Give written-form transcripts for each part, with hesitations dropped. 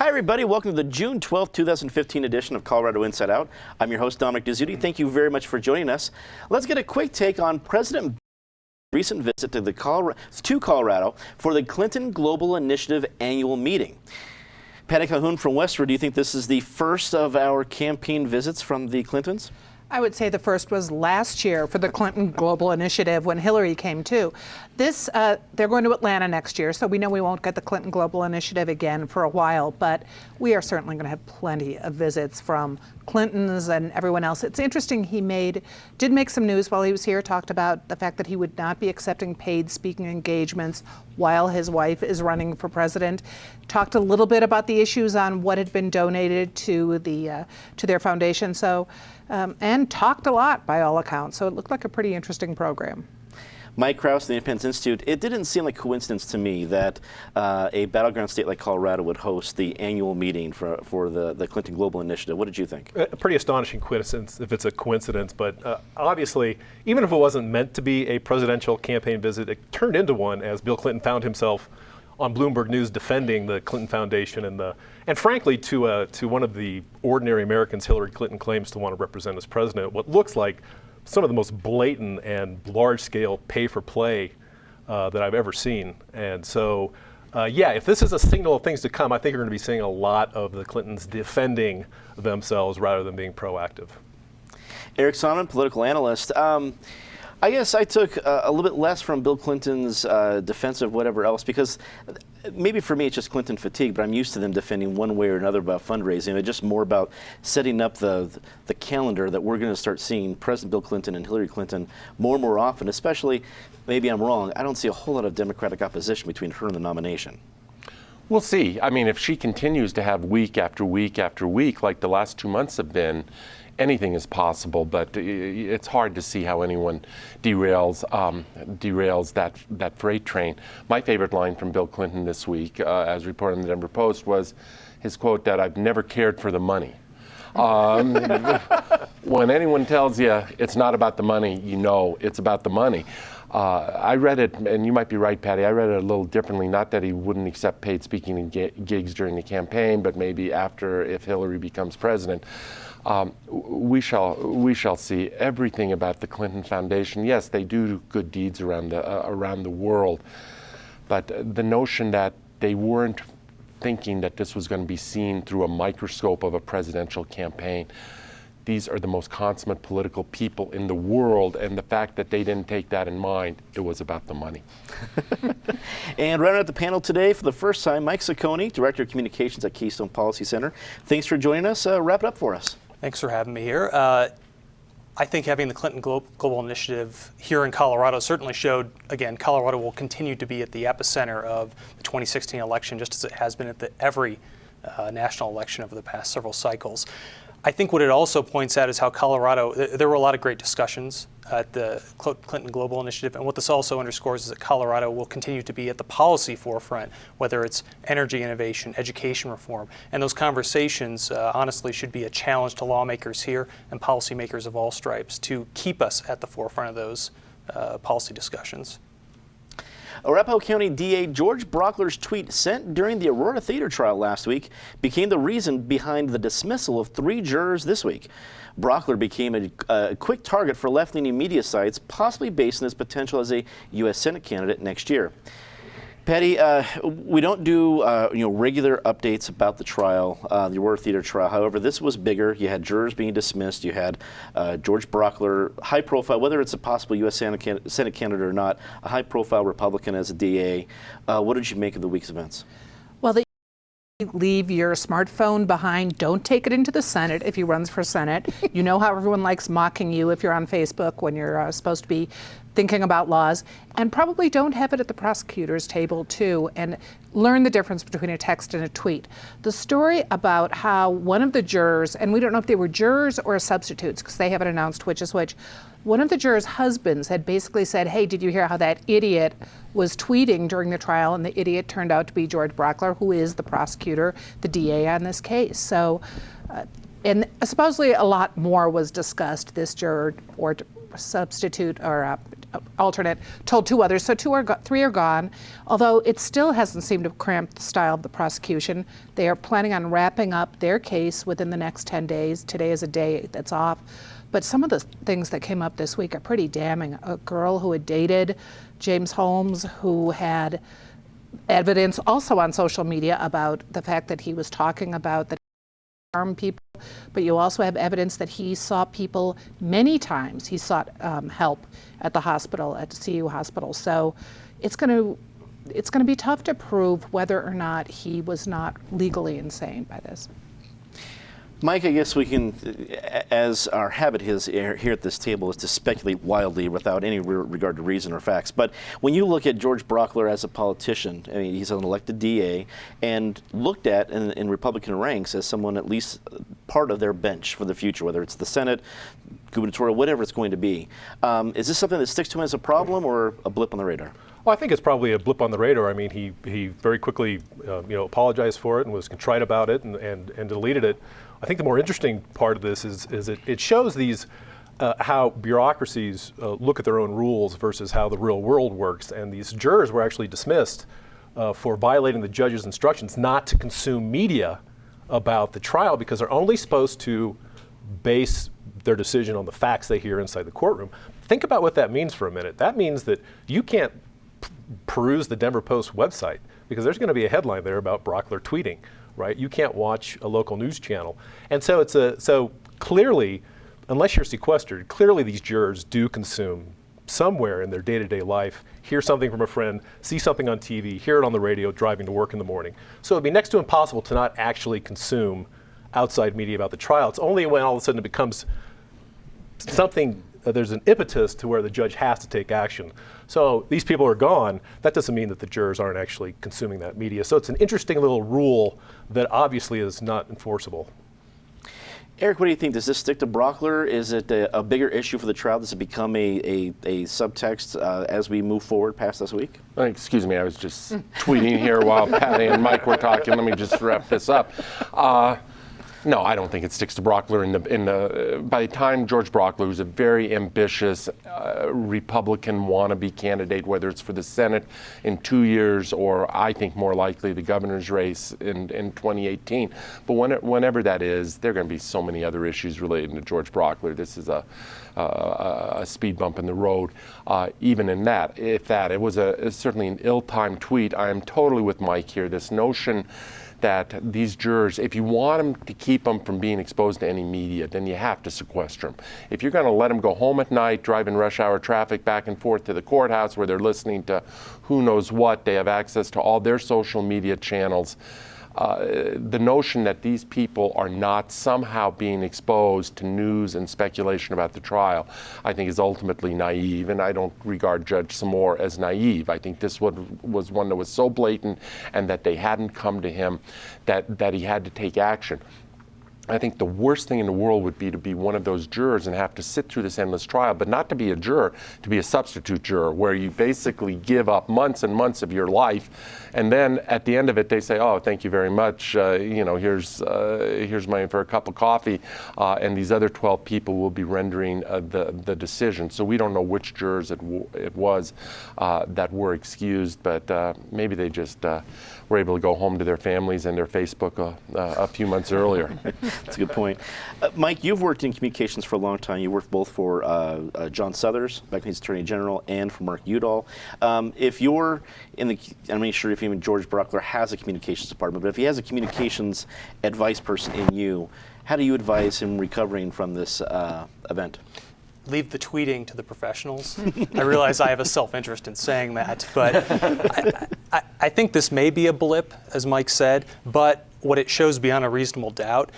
Hi, everybody. Welcome to the June 12th, 2015 edition of Colorado Inside Out. I'm your host, Dominic Dezzutti. Thank you very much for joining us. Let's get a quick take on President Biden's recent visit to Colorado for the Clinton Global Initiative annual meeting. Patty Calhoun from Westward, do you think this is the first of our campaign visits from the Clintons? I would say the first was last year for the Clinton Global Initiative when Hillary came too. They're going to Atlanta next year, so we know we won't get the Clinton Global Initiative again for a while, but we are certainly going to have plenty of visits from Clintons and everyone else. It's interesting, he did make some news while he was here, talked about the fact that he would not be accepting paid speaking engagements while his wife is running for president. Talked a little bit about the issues on what had been donated to their foundation. And talked a lot by all accounts. So it looked like a pretty interesting program. Mike Krause, the Independence Institute, it didn't seem like coincidence to me that a battleground state like Colorado would host the annual meeting for the Clinton Global Initiative. What did you think? A pretty astonishing coincidence, if it's a coincidence, but obviously, even if it wasn't meant to be a presidential campaign visit, it turned into one as Bill Clinton found himself on Bloomberg News defending the Clinton Foundation and frankly to one of the ordinary Americans Hillary Clinton claims to want to represent as president, what looks like some of the most blatant and large-scale pay-for-play that I've ever seen. And so, if this is a signal of things to come, I think we're going to be seeing a lot of the Clintons defending themselves rather than being proactive. Eric Sonman, political analyst. I guess I took a little bit less from Bill Clinton's defense of whatever else, because maybe for me it's just Clinton fatigue, but I'm used to them defending one way or another about fundraising. It's just more about setting up the calendar that we're going to start seeing President Bill Clinton and Hillary Clinton more and more often, especially, maybe I'm wrong, I don't see a whole lot of Democratic opposition between her and the nomination. We'll see. I mean, if she continues to have week after week after week like the last 2 months have been, anything is possible, but it's hard to see how anyone derails that freight train. My favorite line from Bill Clinton this week, as reported in the Denver Post, was his quote that I've never cared for the money. When anyone tells you it's not about the money, you know it's about the money. I read it, and you might be right, Patty, I read it a little differently, not that he wouldn't accept paid speaking gigs during the campaign, but maybe after, if Hillary becomes president. We shall see everything about the Clinton Foundation. Yes, they do good deeds around the world, but the notion that they weren't thinking that this was going to be seen through a microscope of a presidential campaign. These are the most consummate political people in the world, and the fact that they didn't take that in mind, it was about the money. And running out the panel today for the first time, Mike Ciccone, Director of Communications at Keystone Policy Center. Thanks for joining us. Wrap it up for us. Thanks for having me here. I think having the Clinton Global Initiative here in Colorado certainly showed, again, Colorado will continue to be at the epicenter of the 2016 election, just as it has been at every national election over the past several cycles. I think what it also points out is how Colorado, there were a lot of great discussions at the Clinton Global Initiative, and what this also underscores is that Colorado will continue to be at the policy forefront, whether it's energy innovation, education reform, and those conversations honestly should be a challenge to lawmakers here and policymakers of all stripes to keep us at the forefront of those policy discussions. Arapahoe County DA George Brockler's tweet sent during the Aurora Theater trial last week became the reason behind the dismissal of 3 jurors this week. Brockler became a quick target for left-leaning media sites, possibly based on his potential as a U.S. Senate candidate next year. Patty, we don't do regular updates about the trial, the Aurora Theater trial. However, this was bigger. You had jurors being dismissed. You had George Brockler, high profile, whether it's a possible U.S. Senate candidate or not, a high profile Republican as a DA. What did you make of the week's events? Well, leave your smartphone behind. Don't take it into the Senate if he runs for Senate. You know how everyone likes mocking you if you're on Facebook when you're supposed to be thinking about laws. And probably don't have it at the prosecutor's table too, and learn the difference between a text and a tweet. The story about how one of the jurors, and we don't know if they were jurors or substitutes because they haven't announced which is which, one of the jurors' husbands had basically said, hey, did you hear how that idiot was tweeting during the trial? And the idiot turned out to be George Brockler, who is the prosecutor, the DA on this case. So, and supposedly a lot more was discussed, this juror or substitute or alternate, told 2 others. So 3 are gone, although it still hasn't seemed to cramp the style of the prosecution. They are planning on wrapping up their case within the next 10 days. Today is a day that's off. But some of the things that came up this week are pretty damning. A girl who had dated James Holmes, who had evidence also on social media about the fact that he was talking about that harm people, but you also have evidence that he saw people many times. He sought help at the hospital, at the CU hospital. So it's going to be tough to prove whether or not he was not legally insane by this. Mike, I guess we can, as our habit is here at this table, is to speculate wildly without any regard to reason or facts. But when you look at George Brockler as a politician, I mean, he's an elected DA and looked at in Republican ranks as someone at least part of their bench for the future, whether it's the Senate, gubernatorial, whatever it's going to be. Is this something that sticks to him as a problem or a blip on the radar? Well, I think it's probably a blip on the radar. I mean, he very quickly apologized for it and was contrite about it and deleted it. I think the more interesting part of this is it shows these how bureaucracies look at their own rules versus how the real world works. And these jurors were actually dismissed for violating the judge's instructions not to consume media about the trial because they're only supposed to base their decision on the facts they hear inside the courtroom. Think about what that means for a minute. That means that you can't peruse the Denver Post website because there's going to be a headline there about Brockler tweeting. Right? You can't watch a local news channel. And so so clearly, unless you're sequestered, clearly these jurors do consume somewhere in their day-to-day life, hear something from a friend, see something on TV, hear it on the radio driving to work in the morning. So it'd be next to impossible to not actually consume outside media about the trial. It's only when all of a sudden it becomes something, there's an impetus to where the judge has to take action. So these people are gone. That doesn't mean that the jurors aren't actually consuming that media. So it's an interesting little rule that obviously is not enforceable. Eric, what do you think? Does this stick to Brockler? Is it a bigger issue for the trial? Does it become a subtext as we move forward past this week? Excuse me, I was just tweeting here while Patty and Mike were talking. Let me just wrap this up. No, I don't think it sticks to Brockler. By the time George Brockler, who's a very ambitious Republican wannabe candidate, whether it's for the Senate in 2 years or I think more likely the governor's race in 2018, but whenever that is, there are going to be so many other issues related to George Brockler. This is a speed bump in the road. Even in that, it was certainly an ill-timed tweet. I am totally with Mike here. This notion that these jurors, if you want them to keep them from being exposed to any media, then you have to sequester them. If you're going to let them go home at night, driving rush hour traffic back and forth to the courthouse where they're listening to who knows what, they have access to all their social media channels. The notion that these people are not somehow being exposed to news and speculation about the trial, I think is ultimately naive, and I don't regard Judge Samore as naive. I think this one was one that was so blatant and that they hadn't come to him that he had to take action. I think the worst thing in the world would be to be one of those jurors and have to sit through this endless trial, but not to be a juror, to be a substitute juror, where you basically give up months and months of your life, and then at the end of it they say, "Oh, thank you very much. Here's money for a cup of coffee," and these other 12 people will be rendering the decision. So we don't know which jurors it was that were excused, but maybe they just were able to go home to their families and their Facebook a few months earlier. That's a good point. Mike, you've worked in communications for a long time. You worked both for John Suthers, back when he's Attorney General, and for Mark Udall. If you're in the, I'm not sure if even George Brockler has a communications department, but if he has a communications advice person in you, how do you advise him recovering from this event? Leave the tweeting to the professionals. I realize I have a self-interest in saying that, but I think this may be a blip, as Mike said, but what it shows beyond a reasonable doubt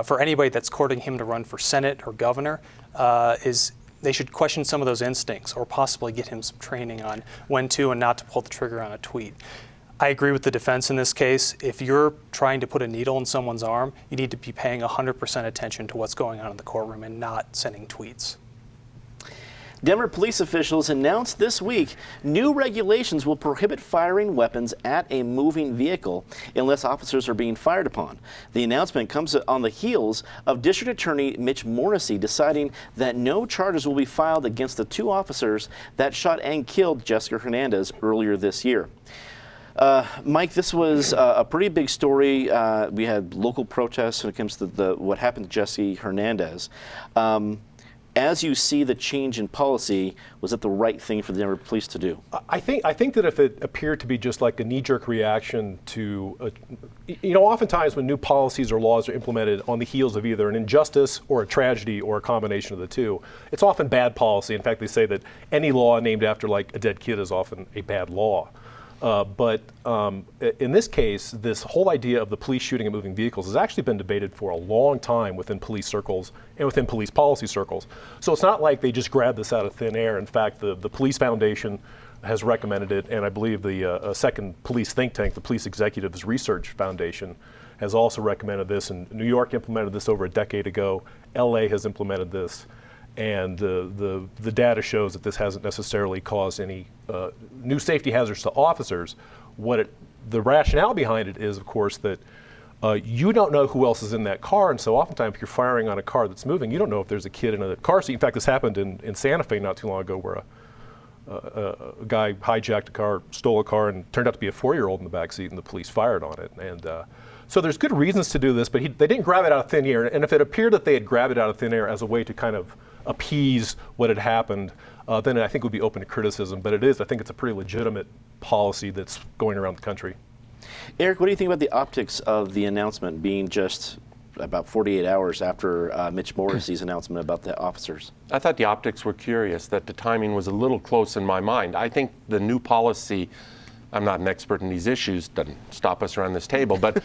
for anybody that's courting him to run for Senate or governor is they should question some of those instincts or possibly get him some training on when to and not to pull the trigger on a tweet. I agree with the defense in this case. If you're trying to put a needle in someone's arm, you need to be paying 100% attention to what's going on in the courtroom and not sending tweets. Denver police officials announced this week new regulations will prohibit firing weapons at a moving vehicle unless officers are being fired upon. The announcement comes on the heels of District Attorney Mitch Morrissey deciding that no charges will be filed against the two officers that shot and killed Jessica Hernandez earlier this year. Mike, this was a pretty big story. We had local protests when it comes to what happened to Jesse Hernandez. As you see the change in policy, was it the right thing for the Denver police to do? I think that if it appeared to be just like a knee-jerk reaction to, oftentimes when new policies or laws are implemented on the heels of either an injustice or a tragedy or a combination of the two, it's often bad policy. In fact, they say that any law named after like a dead kid is often a bad law. But in this case, this whole idea of the police shooting at moving vehicles has actually been debated for a long time within police circles and within police policy circles. So it's not like they just grabbed this out of thin air. In fact, the Police Foundation has recommended it, and I believe the second police think tank, the Police Executives Research Foundation, has also recommended this. And New York implemented this over a decade ago. LA has implemented this. And the data shows that this hasn't necessarily caused any new safety hazards to officers. The rationale behind it is, of course, that you don't know who else is in that car, and so oftentimes if you're firing on a car that's moving, you don't know if there's a kid in a car seat. In fact, this happened in Santa Fe not too long ago, where a guy hijacked a car, stole a car, and turned out to be a 4-year-old in the back seat, and the police fired on it. And so there's good reasons to do this, but they didn't grab it out of thin air. And if it appeared that they had grabbed it out of thin air as a way to kind of appease what had happened, then I think it would be open to criticism. But I think it's a pretty legitimate policy that's going around the country. Eric, what do you think about the optics of the announcement being just about 48 hours after Mitch Morrissey's announcement about the officers? I thought the optics were curious, that the timing was a little close in my mind. I think the new policy, I'm not an expert in these issues, doesn't stop us around this table, but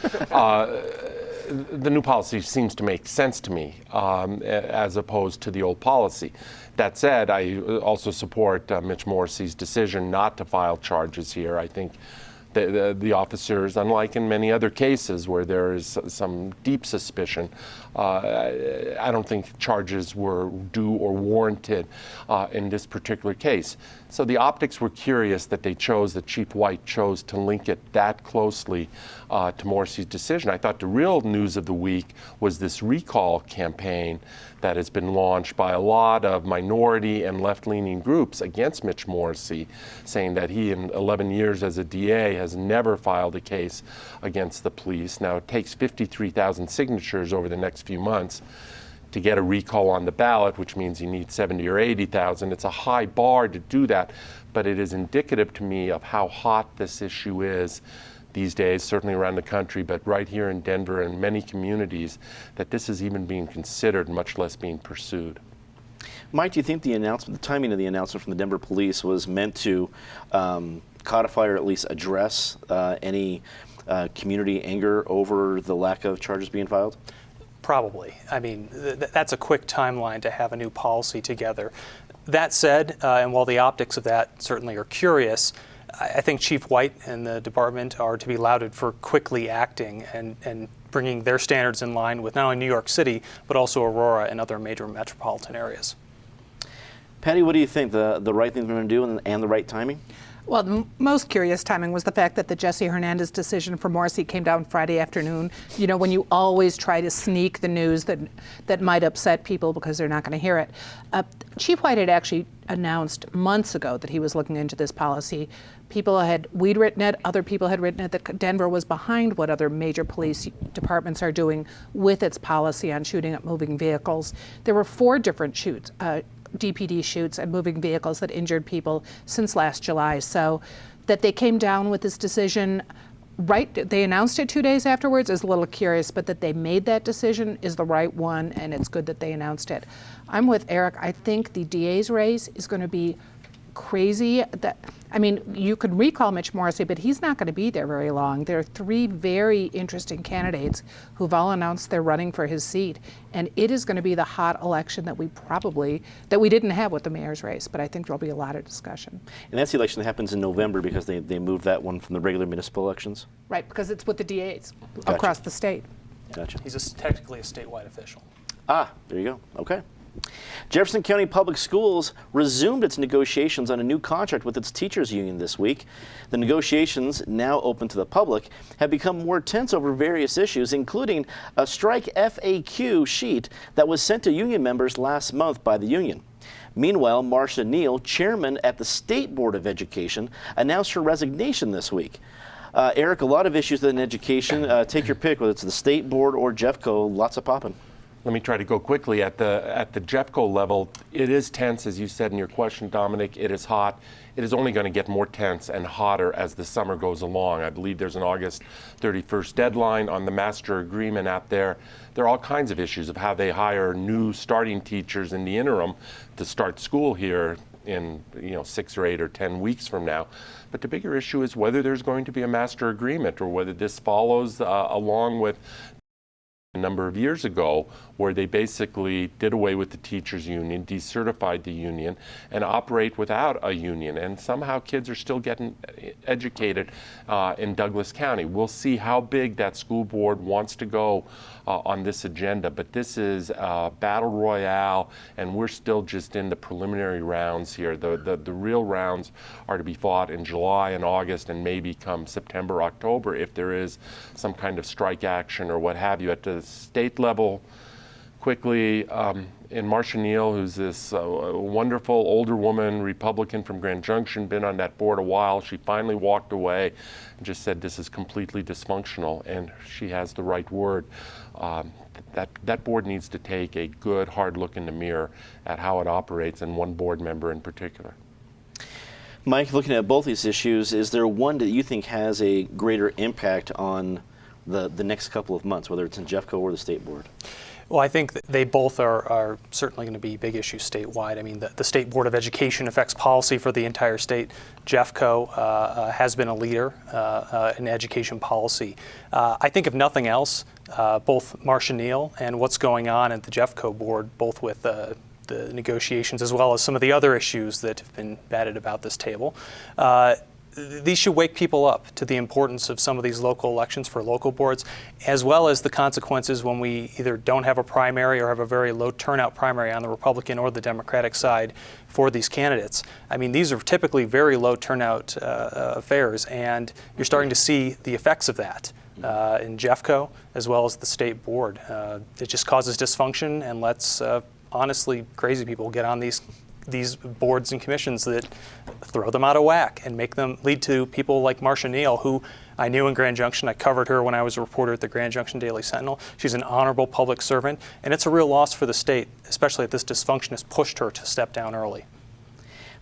the new policy seems to make sense to me as opposed to the old policy. That said, I also support Mitch Morrissey's decision not to file charges here. I think the officers, unlike in many other cases where there is some deep suspicion, I don't think charges were due or warranted in this particular case. So the optics were curious that Chief White chose to link it that closely to Morrissey's decision. I thought the real news of the week was this recall campaign that has been launched by a lot of minority and left-leaning groups against Mitch Morrissey, saying that he, in 11 years as a DA, has never filed a case against the police. Now, it takes 53,000 signatures over the next few months to get a recall on the ballot, which means you need 70 or 80,000. It's a high bar to do that, but it is indicative to me of how hot this issue is these days, certainly around the country, but right here in Denver and many communities, that this is even being considered, much less being pursued. Mike, do you think the timing of the announcement from the Denver police was meant to codify or at least address any community anger over the lack of charges being filed? Probably. I mean, that's a quick timeline to have a new policy together. That said, and while the optics of that certainly are curious, I think Chief White and the department are to be lauded for quickly acting and bringing their standards in line with not only New York City, but also Aurora and other major metropolitan areas. Patty, what do you think? The right thing they're going to do and the right timing? Well, the most curious timing was the fact that the Jesse Hernandez decision for Morrissey came down Friday afternoon. You know, when you always try to sneak the news that might upset people because they're not going to hear it. Chief White had actually announced months ago that he was looking into this policy. We'd written it, other people had written it, that Denver was behind what other major police departments are doing with its policy on shooting at moving vehicles. There were 4 different shoots. DPD shoots at moving vehicles that injured people since last July. So that they came down with this decision, they announced it 2 days afterwards is a little curious, but that they made that decision is the right one, and it's good that they announced it. I'm with Eric. I think the DA's race is going to be crazy. You could recall Mitch Morrissey, but he's not going to be there very long. There are 3 very interesting candidates who've all announced they're running for his seat, and it is going to be the hot election that we didn't have with the mayor's race, but I think there'll be a lot of discussion. And that's the election that happens in November because they moved that one from the regular municipal elections? Right, because it's with the DAs Gotcha. across the state. Gotcha. He's technically a statewide official. There you go. Okay. Jefferson County Public Schools resumed its negotiations on a new contract with its teachers union this week. The negotiations, now open to the public, have become more tense over various issues, including a strike FAQ sheet that was sent to union members last month by the union. Meanwhile, Marcia Neal, chairman at the State Board of Education, announced her resignation this week. Eric, a lot of issues in education. Take your pick, whether it's the State Board or Jeffco, lots of popping. Let me try to go quickly. At the Jeffco level, it is tense, as you said in your question, Dominic. It is hot. It is only going to get more tense and hotter as the summer goes along. I believe there's an August 31st deadline on the master agreement out there. There are all kinds of issues of how they hire new starting teachers in the interim to start school here in 6 or 8 or 10 weeks from now. But the bigger issue is whether there's going to be a master agreement or whether this follows along with a number of years ago, where they basically did away with the teachers union, decertified the union, and operate without a union. And somehow kids are still getting educated in Douglas County. We'll see how big that school board wants to go on this agenda, but this is battle royale, and we're still just in the preliminary rounds here. The real rounds are to be fought in July and August, and maybe come September, October, if there is some kind of strike action or what have you. At the state level, quickly, in Marcia Neal, who's this wonderful older woman, Republican from Grand Junction, been on that board a while. She finally walked away and just said this is completely dysfunctional, and she has the right word. That board needs to take a good, hard look in the mirror at how it operates, and one board member in particular. Mike, looking at both these issues, is there one that you think has a greater impact on the next couple of months, whether it's in Jeffco or the State Board? Well, I think they both are certainly going to be big issues statewide. I mean, the State Board of Education affects policy for the entire state. Jeffco has been a leader in education policy. I think if nothing else, both Marcia Neal and what's going on at the Jeffco board, both with the negotiations as well as some of the other issues that have been batted about this table, these should wake people up to the importance of some of these local elections for local boards, as well as the consequences when we either don't have a primary or have a very low turnout primary on the Republican or the Democratic side for these candidates. I mean, these are typically very low turnout affairs, and you're starting to see the effects of that in Jeffco as well as the state board. It just causes dysfunction and lets honestly crazy people get on these boards and commissions that throw them out of whack and make them lead to people like Marcia Neal, who I knew in Grand Junction. I covered her when I was a reporter at the Grand Junction Daily Sentinel. She's an honorable public servant, and it's a real loss for the state, especially if this dysfunction has pushed her to step down early.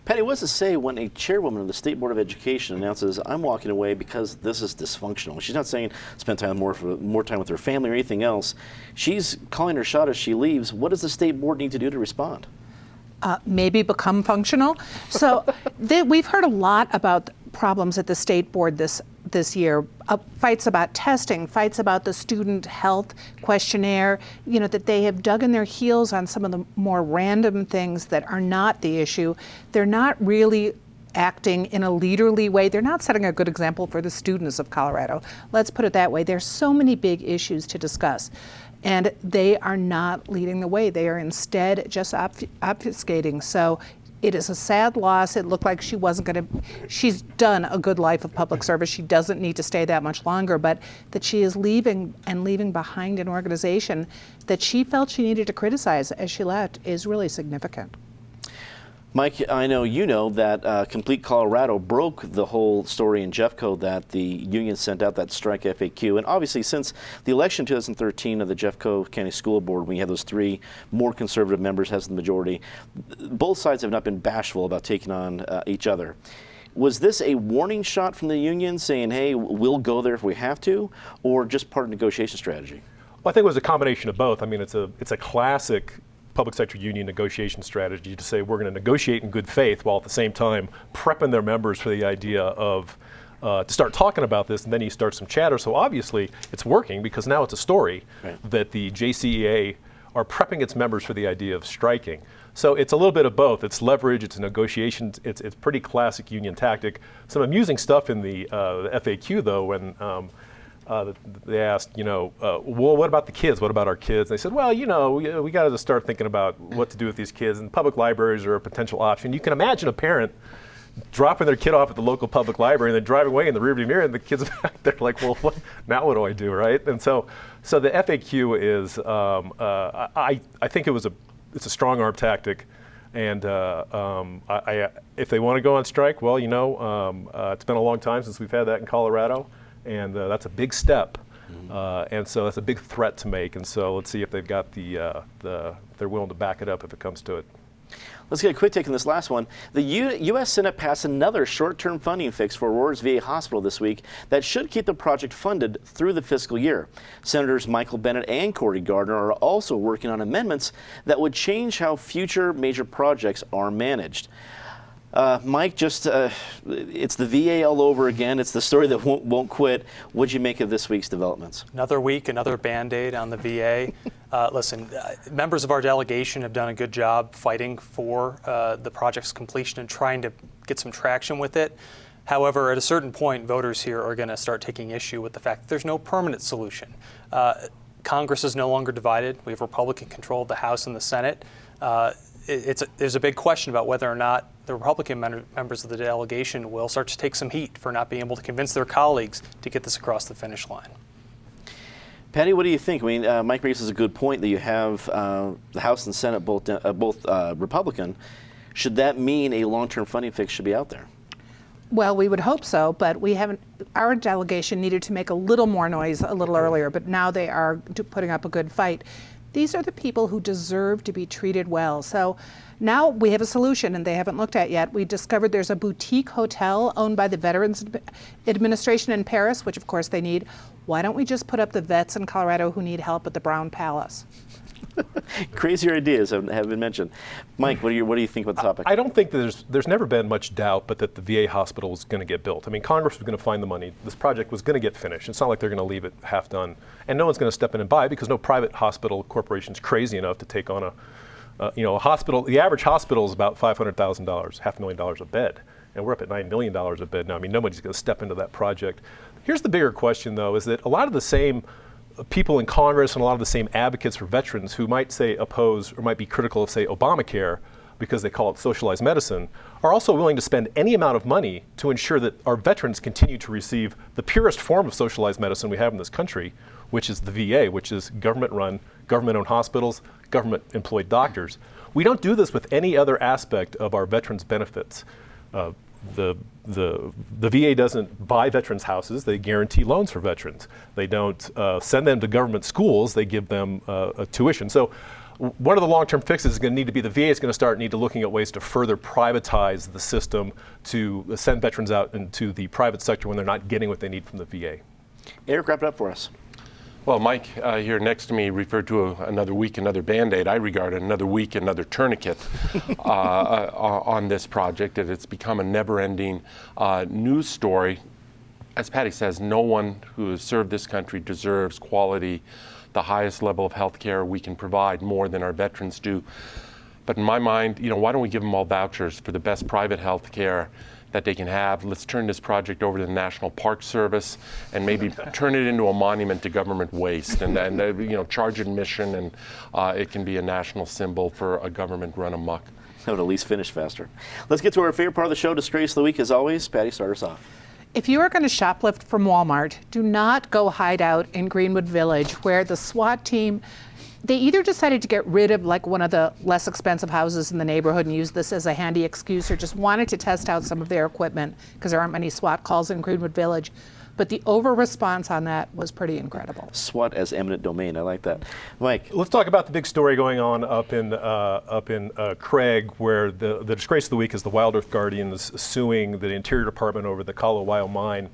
Patty, what does it say when a chairwoman of the State Board of Education announces, I'm walking away because this is dysfunctional? She's not saying spend more time with her family or anything else. She's calling her shot as she leaves. What does the State Board need to do to respond? Maybe become functional. So we've heard a lot about problems at the State Board this year. Fights about testing, fights about the student health questionnaire, that they have dug in their heels on some of the more random things that are not the issue. They're not really acting in a leaderly way. They're not setting a good example for the students of Colorado. Let's put it that way. There's so many big issues to discuss, and they are not leading the way. They are instead just obfuscating. So it is a sad loss. It looked like she wasn't going to, she's done a good life of public service. She doesn't need to stay that much longer, but that she is leaving behind an organization that she felt she needed to criticize as she left is really significant. Mike, I know you know that Complete Colorado broke the whole story in Jeffco that the union sent out that strike FAQ. And obviously, since the election in 2013 of the Jeffco County School Board, when you have those three more conservative members has the majority, both sides have not been bashful about taking on each other. Was this a warning shot from the union saying, hey, we'll go there if we have to, or just part of negotiation strategy? Well, I think it was a combination of both. I mean, it's a classic public sector union negotiation strategy to say we're going to negotiate in good faith while at the same time prepping their members for the idea of to start talking about this, and then you start some chatter. So obviously it's working because now it's a story that the JCEA are prepping its members for the idea of striking. So it's a little bit of both. It's leverage, it's negotiations, it's pretty classic union tactic. Some amusing stuff in the FAQ though, when they asked, well, what about the kids? What about our kids? And they said, well, we got to start thinking about what to do with these kids, and public libraries are a potential option. You can imagine a parent dropping their kid off at the local public library and then driving away in the rearview mirror, and the kid's back there like, well, now what do I do, right? And so the FAQ is, I think it's a strong arm tactic, and if they want to go on strike, well, it's been a long time since we've had that in Colorado, and that's a big step, and so that's a big threat to make, and so let's see if they've got they're willing to back it up if it comes to it. Let's get a quick take on this last one. The U.S. Senate passed another short-term funding fix for Aurora's VA hospital this week that should keep the project funded through the fiscal year. Senators Michael Bennet and Cory Gardner are also working on amendments that would change how future major projects are managed. Mike, it's the VA all over again. It's the story that won't quit. What'd you make of this week's developments? Another week, another Band-Aid on the VA. Listen, members of our delegation have done a good job fighting for the project's completion and trying to get some traction with it. However, at a certain point, voters here are going to start taking issue with the fact that there's no permanent solution. Congress is no longer divided. We have Republican control of the House and the Senate. There's a big question about whether or not the Republican members of the delegation will start to take some heat for not being able to convince their colleagues to get this across the finish line. Patty, what do you think? I mean, Mike raises a good point that you have the House and Senate both Republican. Should that mean a long-term funding fix should be out there? Well, we would hope so, but we haven't. Our delegation needed to make a little more noise a little earlier, but now they are putting up a good fight. These are the people who deserve to be treated well. So now we have a solution, and they haven't looked at yet. We discovered there's a boutique hotel owned by the Veterans Administration in Paris, which of course they need. Why don't we just put up the vets in Colorado who need help at the Brown Palace? Crazier ideas have been mentioned. Mike, what do you think about the topic? I don't think there's never been much doubt but that the VA hospital is going to get built. I mean, Congress was going to find the money. This project was going to get finished. It's not like they're going to leave it half done. And no one's going to step in and buy it because no private hospital corporation is crazy enough to take on a hospital. The average hospital is about $500,000, $500,000 a bed. And we're up at $9 million a bed now. I mean, nobody's going to step into that project. Here's the bigger question, though, is that a lot of the same people in Congress and a lot of the same advocates for veterans who might say oppose or might be critical of, say, Obamacare because they call it socialized medicine, are also willing to spend any amount of money to ensure that our veterans continue to receive the purest form of socialized medicine we have in this country, which is the VA, which is government-run, government-owned hospitals, government-employed doctors. We don't do this with any other aspect of our veterans' benefits. The VA doesn't buy veterans' houses. They guarantee loans for veterans. They don't send them to government schools. They give them a tuition. So one of the long-term fixes is going to need to be the VA is going to need to looking at ways to further privatize the system to send veterans out into the private sector when they're not getting what they need from the VA. Eric, wrap it up for us. Well, Mike here next to me referred to another week, another Band-Aid. I regard it another week, another tourniquet on this project. And it's become a never-ending news story. As Patty says, no one who has served this country deserves quality, the highest level of health care we can provide more than our veterans do. But in my mind, why don't we give them all vouchers for the best private health care that they can have? Let's turn this project over to the National Park Service and maybe turn it into a monument to government waste and charge admission, and it can be a national symbol for a government run amok. That would at least finish faster. Let's get to our favorite part of the show, Disgrace of the Week. As always, Patty, start us off. If you are going to shoplift from Walmart, do not go hide out in Greenwood Village, where the SWAT team, they either decided to get rid of one of the less expensive houses in the neighborhood and use this as a handy excuse, or just wanted to test out some of their equipment because there aren't many SWAT calls in Greenwood Village. But the over-response on that was pretty incredible. SWAT as eminent domain. I like that. Mike. Let's talk about the big story going on up in Craig, where the disgrace of the week is the Wild Earth Guardians suing the Interior Department over the Kahlo mine.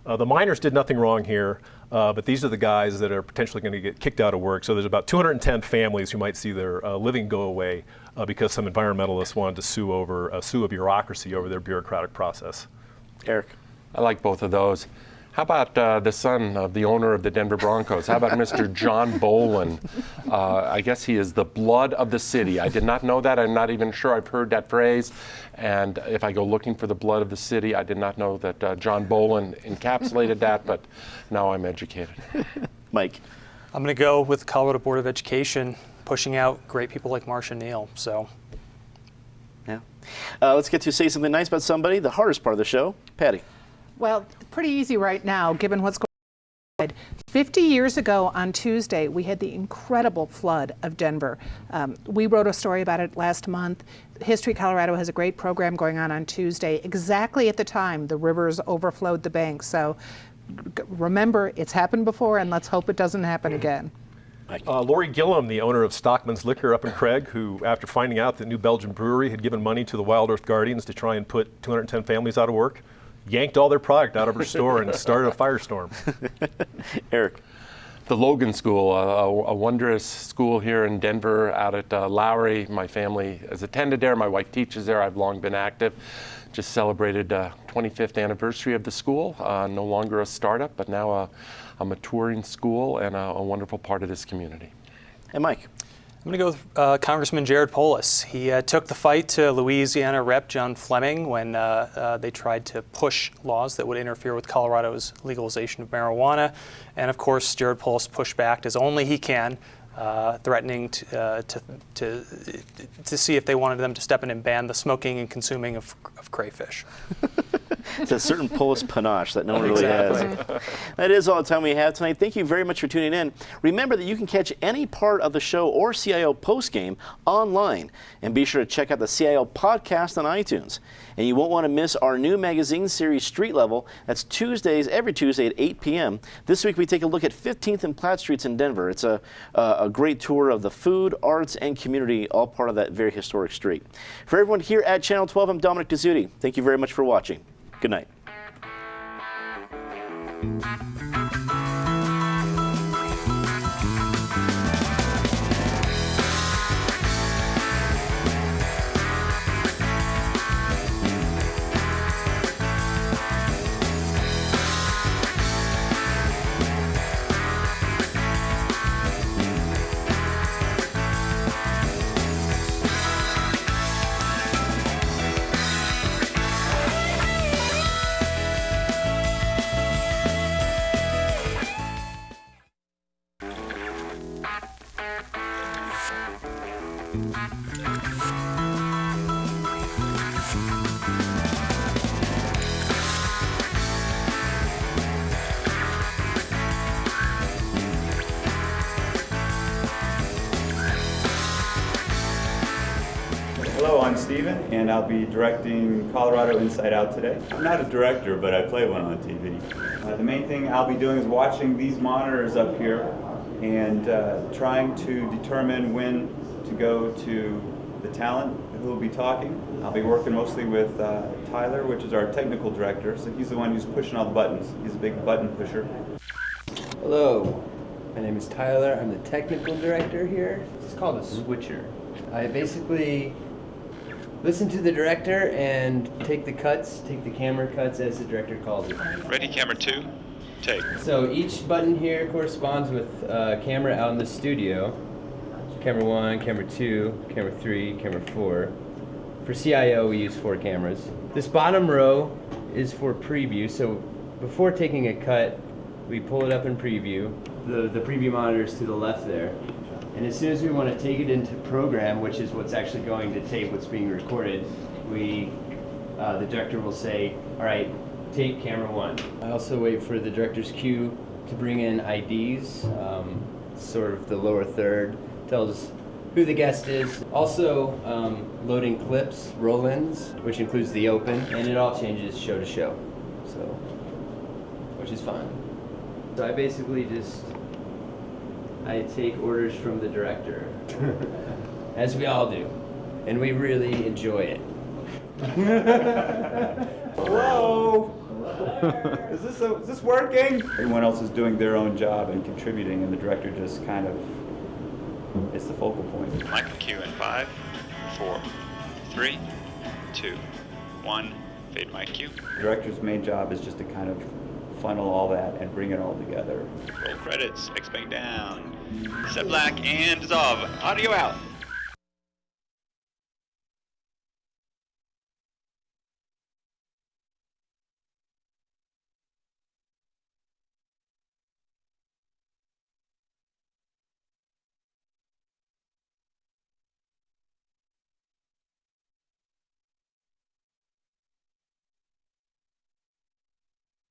The miners did nothing wrong here, but these are the guys that are potentially going to get kicked out of work. So there's about 210 families who might see their living go away because some environmentalists wanted to sue a bureaucracy over their bureaucratic process. Eric. I like both of those. How about the son of the owner of the Denver Broncos? How about Mr. John Bolin? I guess he is the blood of the city. I did not know that. I'm not even sure I've heard that phrase. And if I go looking for the blood of the city, I did not know that John Bolin encapsulated that, but now I'm educated. Mike. I'm going to go with the Colorado Board of Education pushing out great people like Marcia Neal. So, yeah. Let's get to say something nice about somebody, the hardest part of the show. Patty. Well, pretty easy right now, given what's going on. 50 years ago on Tuesday, we had the incredible flood of Denver. We wrote a story about it last month. History Colorado has a great program going on Tuesday, exactly at the time the rivers overflowed the banks. So remember, it's happened before, and let's hope it doesn't happen again. Lori Gillum, the owner of Stockman's Liquor up in Craig, who, after finding out that New Belgium Brewery had given money to the Wild Earth Guardians to try and put 210 families out of work, yanked all their product out of her store and started a firestorm. Eric. The Logan School, a wondrous school here in Denver out at Lowry. My family has attended there. My wife teaches there. I've long been active. Just celebrated 25th anniversary of the school. No longer a startup, but now a maturing school and a wonderful part of this community. And Mike. I'm going to go with Congressman Jared Polis. He took the fight to Louisiana Rep. John Fleming when they tried to push laws that would interfere with Colorado's legalization of marijuana. And of course, Jared Polis pushed back as only he can, threatening to see if they wanted them to step in and ban the smoking and consuming of crayfish. It's a certain Polis panache that no one really has. That is all the time we have tonight. Thank you very much for tuning in. Remember that you can catch any part of the show or CIO postgame online. And be sure to check out the CIO podcast on iTunes. And you won't want to miss our new magazine series, Street Level. That's Tuesdays, every Tuesday at 8 p.m. This week we take a look at 15th and Platt Streets in Denver. It's a great tour of the food, arts, and community, all part of that very historic street. For everyone here at Channel 12, I'm Dominic Dezzutti. Thank you very much for watching. Good night. Hello, I'm Steven, and I'll be directing Colorado Inside Out today. I'm not a director, but I play one on TV. The main thing I'll be doing is watching these monitors up here and trying to determine when to go to the talent who will be talking. I'll be working mostly with Tyler, which is our technical director, so he's the one who's pushing all the buttons. He's a big button pusher. Hello, my name is Tyler. I'm the technical director here. It's called a switcher. I basically listen to the director and take the camera cuts as the director calls it. Ready, camera 2, take. So each button here corresponds with a camera out in the studio. Camera 1, camera 2, camera 3, camera 4. For CIO, we use 4 cameras. This bottom row is for preview, so before taking a cut, we pull it up in preview. The preview monitor is to the left there. And as soon as we want to take it into program, which is what's actually going to tape what's being recorded, the director will say, all right, tape camera 1. I also wait for the director's cue to bring in IDs, sort of the lower third, tells who the guest is. Also loading clips, roll-ins, which includes the open, and it all changes show to show, so which is fun. So I basically I take orders from the director, as we all do, and we really enjoy it. Hello? Is this working? Everyone else is doing their own job and contributing, and the director just kind of is the focal point. Mic and cue in 5, 4, 3, 2, 1. Fade mic cue. The director's main job is just to kind of funnel all that and bring it all together. Roll credits, X-Bang down. Set black and dissolve. Audio out.